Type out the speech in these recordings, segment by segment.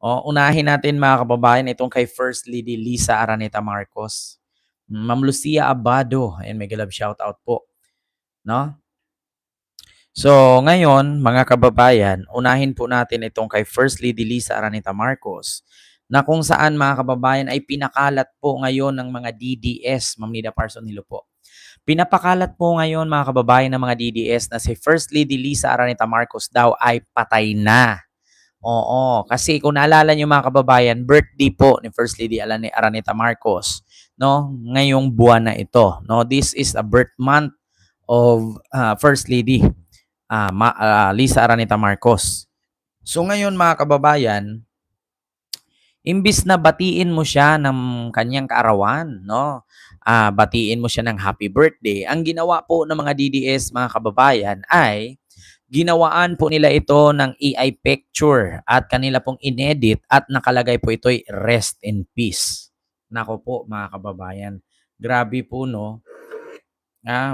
Unahin natin mga kababayan itong kay First Lady Lisa Araneta Marcos. Ma'am Lucia Abado, ayan mega love shoutout po, 'no? So, ngayon mga kababayan, unahin po natin itong kay First Lady Lisa Araneta Marcos na kung saan mga kababayan ay pinakalat po ngayon ng mga DDS, Ma'am Nida Parson Hilo po. Pinapakalat po ngayon mga kababayan ng mga DDS na si First Lady Lisa Araneta Marcos daw ay patay na. Oo, kasi kung naalala niyo mga kababayan, birthday po ni First Lady Araneta Marcos, no? Ngayong buwan na ito, no? This is a birth month of First Lady Lisa Araneta Marcos. So ngayon mga kababayan, imbis na batiin mo siya ng kanyang kaarawan, no? Batiin mo siya ng happy birthday. Ang ginawa po ng mga DDS mga kababayan ay ginawaan po nila ito ng AI picture at kanila pong inedit at nakalagay po ito'y rest in peace. Nako po mga kababayan, grabe po no.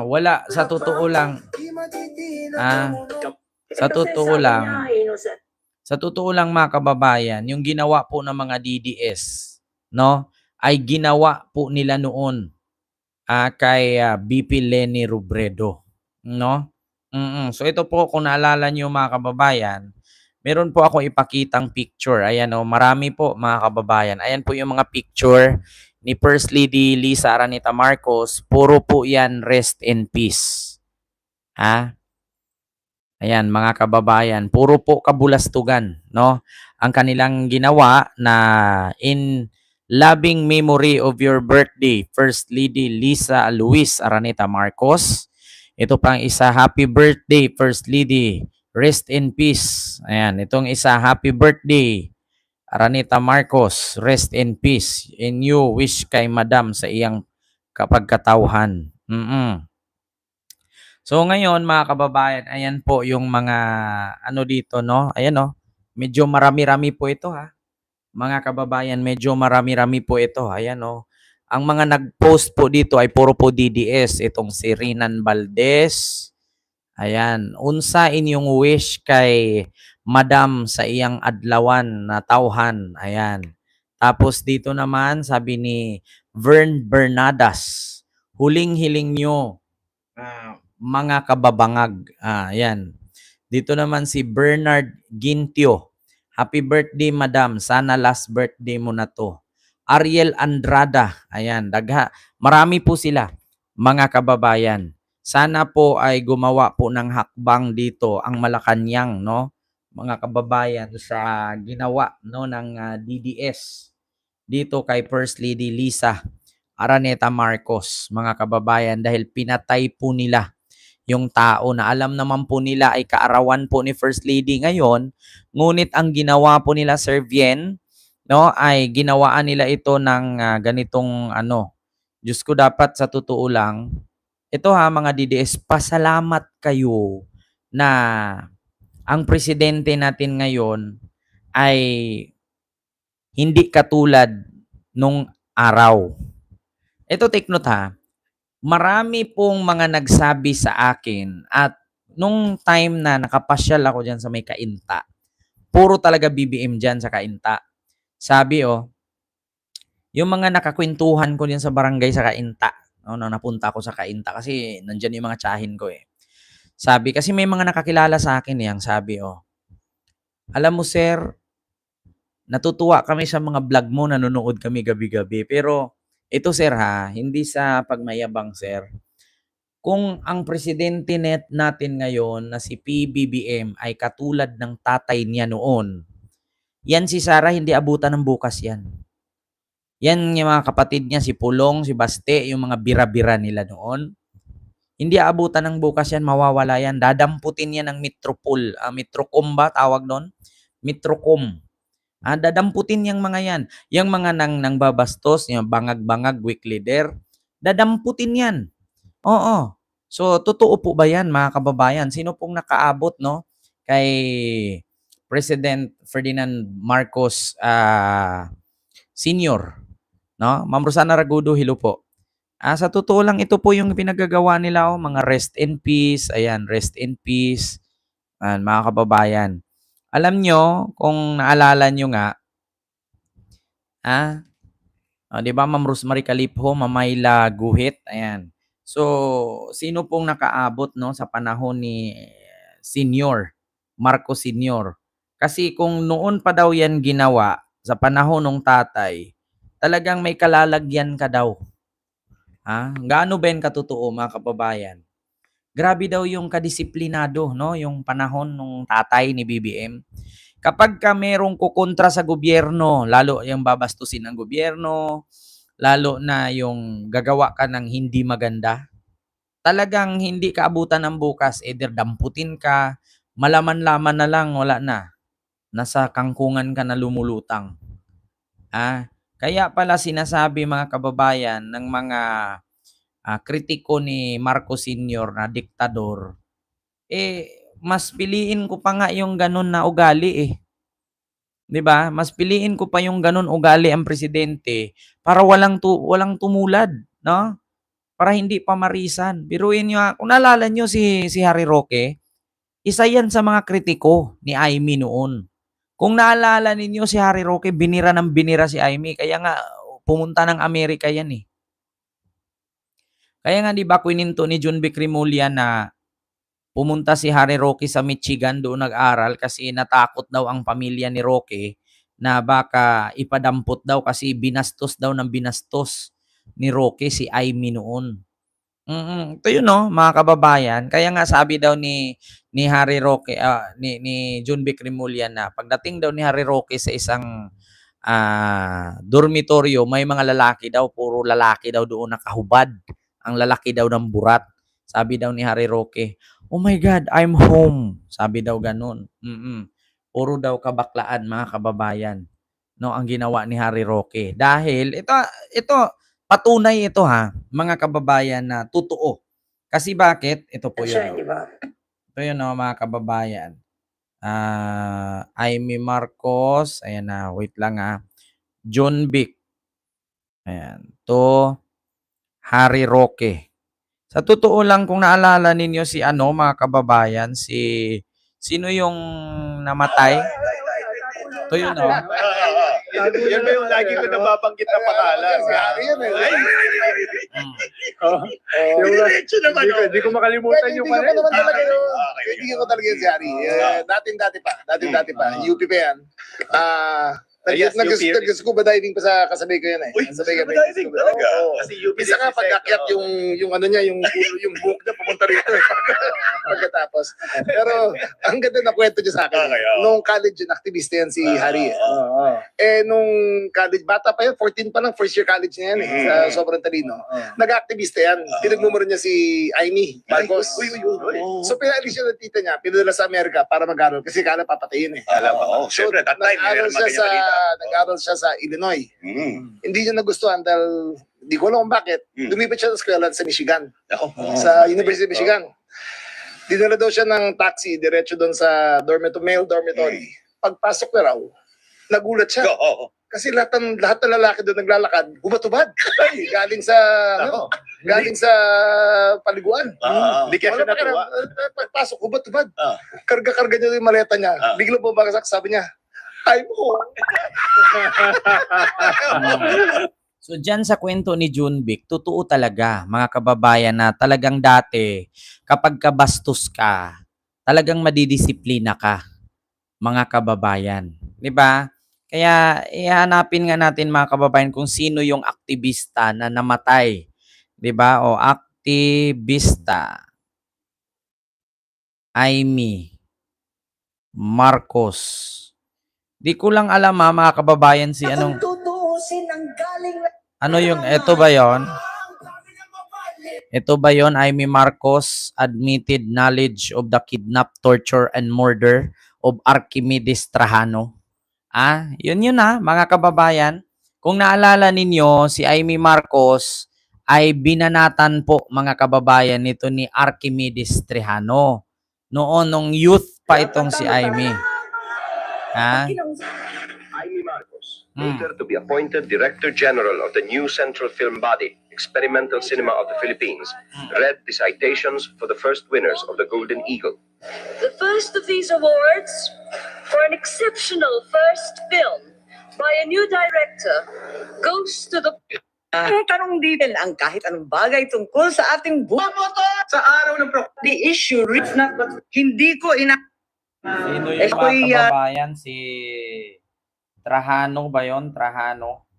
Wala sa totoo lang. Sa totoo lang. Sa totoo lang mga kababayan, yung ginawa po ng mga DDS, no, ay ginawa po nila noon kay BP Leni Robredo, no? So ito po kung naalala niyo mga kababayan, meron po ako ipakitang picture. Ayan marami po mga kababayan. Ayan po yung mga picture ni First Lady Lisa Araneta Marcos. Puro po yan rest in peace. Ayan mga kababayan, puro po kabulastugan, no? Ang kanilang ginawa na in loving memory of your birthday, First Lady Lisa Luis Araneta Marcos. Ito pang isa, happy birthday, First Lady. Rest in peace. Ayan, itong isa, happy birthday, Araneta Marcos. Rest in peace. In you wish kay Madam sa iyang kapagkatauhan. So ngayon mga kababayan, ayan po yung mga ano dito, no? Ayan medyo marami-rami po ito Mga kababayan, medyo marami-rami po ito. Ayan Ang mga nag-post po dito ay puro po DDS. Itong si Rinan Valdez. Ayan. Unsa inyong wish kay Madam sa iyang adlawan na tauhan. Ayan. Tapos dito naman, sabi ni Vern Bernadas, huling hiling nyo mga kababangag. Ayan. Dito naman si Bernard Gintio. Happy birthday, madam. Sana last birthday mo na to. Ariel Andrada. Ayan. Marami po sila, mga kababayan. Sana po ay gumawa po ng hakbang dito ang Malacanang, no? Mga kababayan sa ginawa no ng DDS dito kay First Lady Lisa Araneta Marcos, mga kababayan, dahil pinatay po nila yung tao na alam naman po nila ay kaarawan po ni First Lady ngayon, ngunit ang ginawa po nila, Sir Vien, no, ay ginawaan nila ito ng ganitong Diyos ko, dapat sa totoo lang, ito mga DDS, pasalamat kayo na ang presidente natin ngayon ay hindi katulad nung araw. Ito, take note marami pong mga nagsabi sa akin at nung time na nakapasyal ako dyan sa may Kainta, puro talaga BBM dyan sa Kainta. Sabi yung mga nakakwentuhan ko dyan sa barangay sa Kainta, napunta ako sa Kainta kasi nandyan yung mga tsahin ko Sabi, kasi may mga nakakilala sa akin yang sabi, alam mo sir, natutuwa kami sa mga vlog mo, nanonood kami gabi-gabi, pero ito sir hindi sa pagmayabang sir. Kung ang presidente natin ngayon na si PBBM ay katulad ng tatay niya noon, yan si Sara hindi abutan ng bukas yan. Yan yung mga kapatid niya, si Pulong, si Baste, yung mga bira-bira nila noon. Hindi aabutan ng bukas yan, mawawala yan. Dadamputin yan ng Metropol. Metrocom ba tawag doon? Metrocom. Dadamputin yung mga yan. Yung mga nang babastos, yung bangag-bangag, weak leader, dadamputin yan. Oo. So, totoo po ba yan mga kababayan? Sino pong nakaabot kay President Ferdinand Marcos Senior? No? Ma'am Rosana Ragudo, hello po. Sa totoo lang, ito po yung pinagagawa nila mga rest in peace. Ayan, rest in peace. Mga kababayan. Alam nyo, kung naalala nyo nga, Ah, 'di ba Ma'am Rosemary Calipho, Mamayla Guhit, ayan. So, sino pong nakaabot 'no, sa panahon ni Senior, Marcos Senior. Kasi kung noon pa daw 'yan ginawa, sa panahon nung tatay, talagang may kalalagyan ka daw. Gaano ba 'yan katotoo mga kababayan? Grabe daw yung kadisiplinado 'no, yung panahon nung tatay ni BBM. Kapagka merong kukontra sa gobyerno, lalo yung babastusin ang gobyerno, lalo na yung gagawa ka ng hindi maganda, talagang hindi ka abutan ng bukas, either damputin ka, malaman-laman na lang wala na, nasa kangkungan ka na lumulutang. Kaya pala sinasabi mga kababayan ng mga kritiko ni Marcos Senior na diktador, mas piliin ko pa nga yung ganun na ugali 'Di ba? Mas piliin ko pa yung gano'n ugali ang presidente para walang tumulad, 'no? Para hindi pamarisan. Biruin niyo, kung naalala niyo si Harry Roque, isa 'yan sa mga kritiko ni Aimee noon. Kung naalala ninyo si Harry Roque, binira ng binira si Aimee, kaya nga pumunta ng Amerika 'yan, eh. Kaya nga 'di ba kinuwento ni John Vic Remulla na pumunta si Harry Roque sa Michigan, doon nag-aral kasi natakot daw ang pamilya ni Roque na baka ipadampot daw kasi binastos daw ng binastos ni Roque si Aimee noon. Ito 'yun 'no, mga kababayan. Kaya nga sabi daw ni Harry Roque, ni John Vic Remulla na pagdating daw ni Harry Roque sa isang, dormitoryo, may mga lalaki daw, puro lalaki daw doon nakahubad. Ang lalaki daw ng burat. Sabi daw ni Harry Roque, "Oh my God, I'm home." Sabi daw gano'n. Puro daw kabaklaan mga kababayan, 'no, ang ginawa ni Harry Roque. Dahil ito patunay ito mga kababayan na totoo. Kasi bakit? Ito po 'yun, oh. Ito 'yun, oh, mga kababayan. Aimee Marcos, ayan na, wait lang, John Vic, ayan, to Harry Roque. Sa totoo lang kung naalala ninyo si ano mga kababayan, sino yung namatay? Ito yun, oh. Yan ba yung lagi ko nababanggit na pangalan? Si Harry yan eh. Diretso naman. Hindi ko makalimutan yung Kaibigan ko naman talaga yun. Okay. Kaibigan ko talaga yun si Harry. Dati-dati pa. UP pa yan. Yes, UP. Nag-scuba diving pa sa kasabay ko yan eh. Uy, Kasabay scuba diving talaga? Oo. Kasi UP Isa nga din si pag-akyat Sec, yung ano niya, yung book na pumunta rito eh. Pagkatapos. Pero ang ganda na kwento niya sa akin. Okay, oo. Nung college yun, activista yan si Harry. Nung college, bata pa yun, 14 pa lang, first year college niya yan eh. Sa sobrang talino. Nag-activista yan. Pinagmumuro niya si Aimee Marcos. Uy. So pinaalis siya ng tita niya, pinadala sa Amerika para mag-aral kasi kala papatayin eh. Alam mo, syempre, that time, nag-aral meron siya mga ganyan nag-aral siya sa Illinois. balita. Hindi niya nagustuhan dahil hindi ko alam kung bakit. Lumipat siya sa eskwela sa Michigan. Sa University of Michigan. Dinala daw siya ng taxi, diretso doon sa male dormitory. Pagpasok na raw, nagulat siya. Kasi lahat ng lalaki doon naglalakad, hubad-hubad. Galing sa galing sa paliguan. Hindi kaya siya Wala pa natuwa. Pagpasok, hubad-hubad. Karga-karga niya yung maleta niya. Bigla bumagsak, sabi niya, I'm home. So diyan sa kwento ni John Vic, totoo talaga mga kababayan na talagang dati kapag kabastos ka, talagang madidisiplina ka, mga kababayan, 'di ba? Kaya ihanapin nga natin mga kababayan kung sino yung aktivista na namatay, 'di ba? O aktivista Aimee Marcos. Di ko lang alam mga kababayan si anong ano yung ito ba yon? Ito ba yon? Aimee Marcos admitted knowledge of the kidnap, torture, and murder of Archimedes Trajano. Yun mga kababayan. Kung naalala ninyo, si Aimee Marcos ay binanatan po mga kababayan nito ni Archimedes Trajano. Noon, nung youth pa itong si Aimee. Aimee Marcos, later to be appointed Director General of the new Central Film Body, Experimental Cinema of the Philippines, read the citations for the first winners of the Golden Eagle. The first of these awards for an exceptional first film by a new director goes to the ang tanong dito ang kahit anong bagay tungkol sa ating buhay. Sa araw ng the issue is not but hindi ko Sino yung mga kababayan? Si Trajano ba yun? Trajano.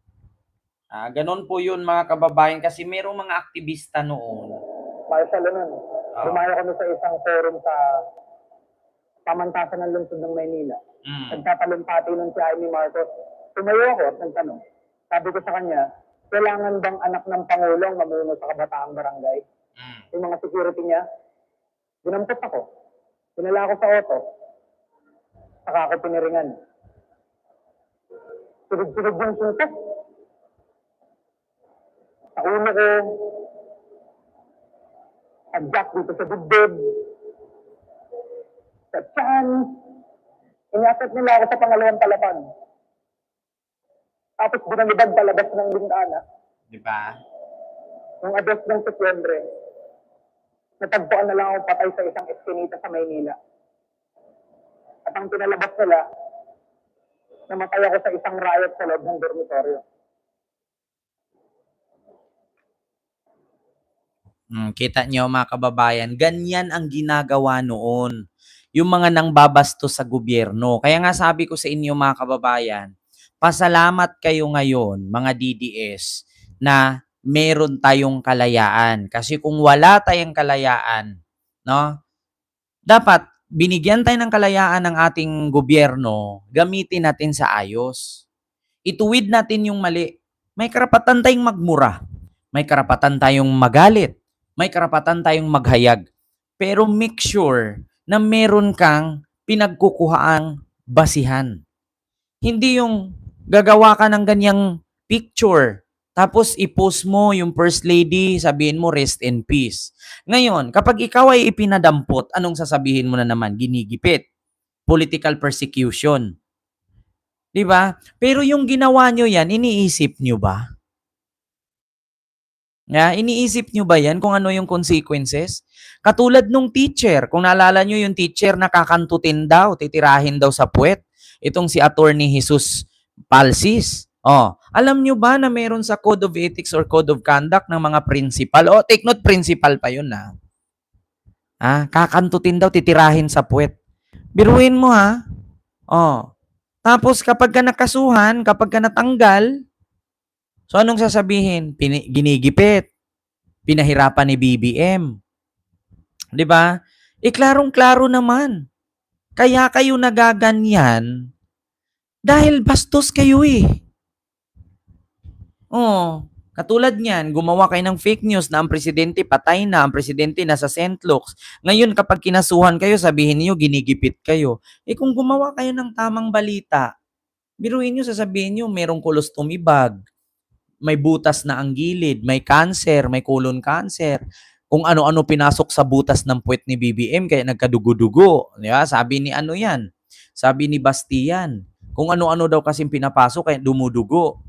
Ganun po yun mga kababayan kasi merong mga aktivista noon. Marshall nun. Dumaya kami sa isang forum sa pamantasan ng lungsod ng Maynila. Nagtatalumpati nun si Amy Marcos. Tumayo ako at nagtanong. Sabi ko sa kanya, kailangan bang anak ng Pangulong mamuno sa kabataang barangay? Yung mga security niya, dinampot ako. Pinala ako sa auto. Saka ako piniringan. Sunod-sunod yung suntok. Sa ulo ko, adjust dito sa dibdib, sa tiyan, inapit nila ako sa pangalawang palapan. Tapos binalibad palabas ng bintana. Di ba? Nung address ng Setyembre, natagpuan na lang ako patay sa isang eskinita sa Maynila. At ang pinalabas nila, namatay ako sa isang riot sa loob ng dormitoryo. Kita niyo mga kababayan, ganyan ang ginagawa noon. Yung mga nangbabastos sa gobyerno. Kaya nga sabi ko sa inyo mga kababayan, pasalamat kayo ngayon mga DDS na meron tayong kalayaan. Kasi kung wala tayong kalayaan, no? Dapat binigyan tayo ng kalayaan ng ating gobyerno, gamitin natin sa ayos. Ituwid natin yung mali. May karapatan tayong magmura. May karapatan tayong magalit. May karapatan tayong maghayag. Pero make sure na meron kang pinagkukuhaang basihan. Hindi yung gagawa ka ng ganyang picture, tapos i-post mo yung First Lady, sabihin mo rest in peace. Ngayon, kapag ikaw ay ipinadampot, anong sasabihin mo na naman? Ginigipit. Political persecution. Di ba? Pero yung ginawa nyo yan, iniisip nyo ba? Iniisip nyo ba yan kung ano yung consequences? Katulad nung teacher, kung naalala nyo yung teacher na kakantutin daw, titirahin daw sa puwet, itong si Attorney Jesus Palsis. Alam nyo ba na meron sa Code of Ethics or Code of Conduct ng mga principal? Take note, principal pa yun na. Kakantutin daw, titirahin sa puwet. Biruin mo ha. Tapos kapag ka nakasuhan, kapag ka natanggal, so anong sasabihin? Ginigipit. Pinahirapan ni BBM. 'Di ba? Klarong-klaro naman. Kaya kayo nagaganyan dahil bastos kayo eh. Katulad niyan, gumawa kayo ng fake news na ang presidente patay na, ang presidente nasa St. Luke's. Ngayon kapag kinasuhan kayo, sabihin niyo ginigipit kayo. Kung gumawa kayo ng tamang balita, biruin niyo, sasabihin niyo merong colostomy bag. May butas na ang gilid, may cancer, may colon cancer. Kung ano-ano pinasok sa butas ng puwet ni BBM kaya nagkadugo-dugo. Di ba? Sabi ni ano yan? Sabi ni Bastian. Kung ano-ano daw kasing pinapasok kaya dumudugo.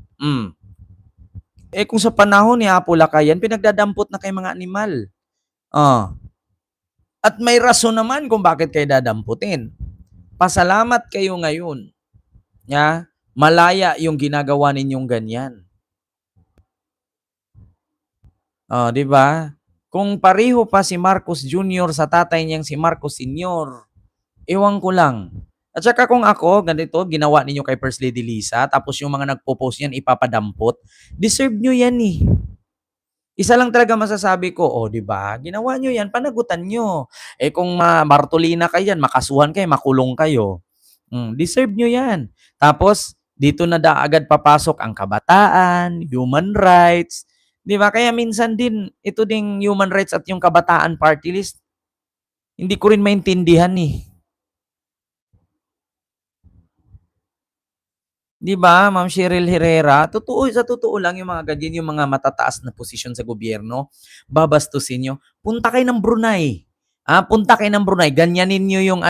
Kung sa panahon ni Apo Lakayan, pinagdadampot na kay mga animal. At may rason naman kung bakit kayo dadamputin. Pasalamat kayo ngayon. Malaya yung ginagawa ninyong ganyan. Di ba? Kung pareho pa si Marcos Jr. sa tatay niyang si Marcos Sr., ewan ko lang. At saka kung ako, ganito, ginawa ninyo kay First Lady Lisa, tapos yung mga nagpo-post yan, ipapadampot, deserve nyo yan eh. Isa lang talaga masasabi ko, di ba? Ginawa nyo yan, panagutan nyo. Kung martulina kayo yan, makasuhan kayo, makulong kayo. Deserve nyo yan. Tapos, dito na agad papasok ang kabataan, human rights. Di ba? Kaya minsan din, ito ding human rights at yung kabataan party list, hindi ko rin maintindihan eh. Di ba, Ma'am Cheryl Herrera? Sa totoo lang yung mga ganyan, yung mga matataas na posisyon sa gobyerno, babastusin nyo. Punta kayo ng Brunei. Punta kayo ng Brunei. Ganyanin nyo yung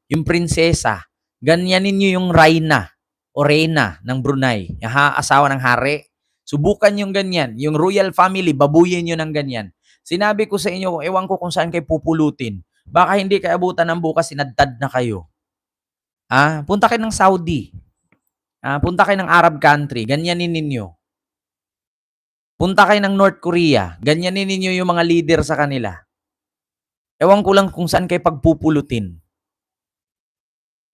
yung prinsesa. Ganyanin nyo yung Reyna o Reyna ng Brunei. Asawa ng hari. Subukan yung ganyan. Yung royal family, babuyin nyo ng ganyan. Sinabi ko sa inyo, ewan ko kung saan kayo pupulutin. Baka hindi kayo abutan ng bukas, sinadtad na kayo. Punta kayo ng Saudi. Punta kayo ng Arab country, ganyanin ninyo. Punta kayo ng North Korea, ganyanin ninyo yung mga leader sa kanila. Ewan ko lang kung saan kayo pagpupulutin.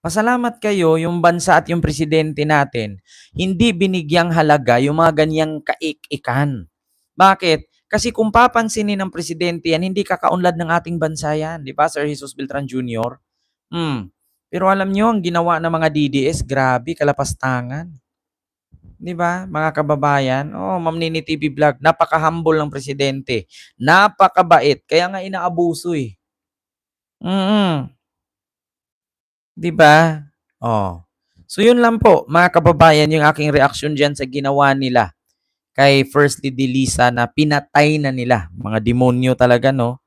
Pasalamat kayo, yung bansa at yung presidente natin, hindi binigyang halaga yung mga ganyang kaik-ikan. Bakit? Kasi kung papansinin ng presidente yan, hindi kakaunlad ng ating bansa yan. Di ba, Sir Jesus Beltran Jr.? Pero alam nyo, ang ginawa ng mga DDS, grabe, kalapastangan. Di ba, mga kababayan? Ma'am Nini TV Vlog, napaka-humble ng presidente. Napakabait. Kaya nga inaabuso eh. Di ba? So yun lang po, mga kababayan, yung aking reaksyon dyan sa ginawa nila kay First Lady Lisa na pinatay na nila. Mga demonyo talaga, no?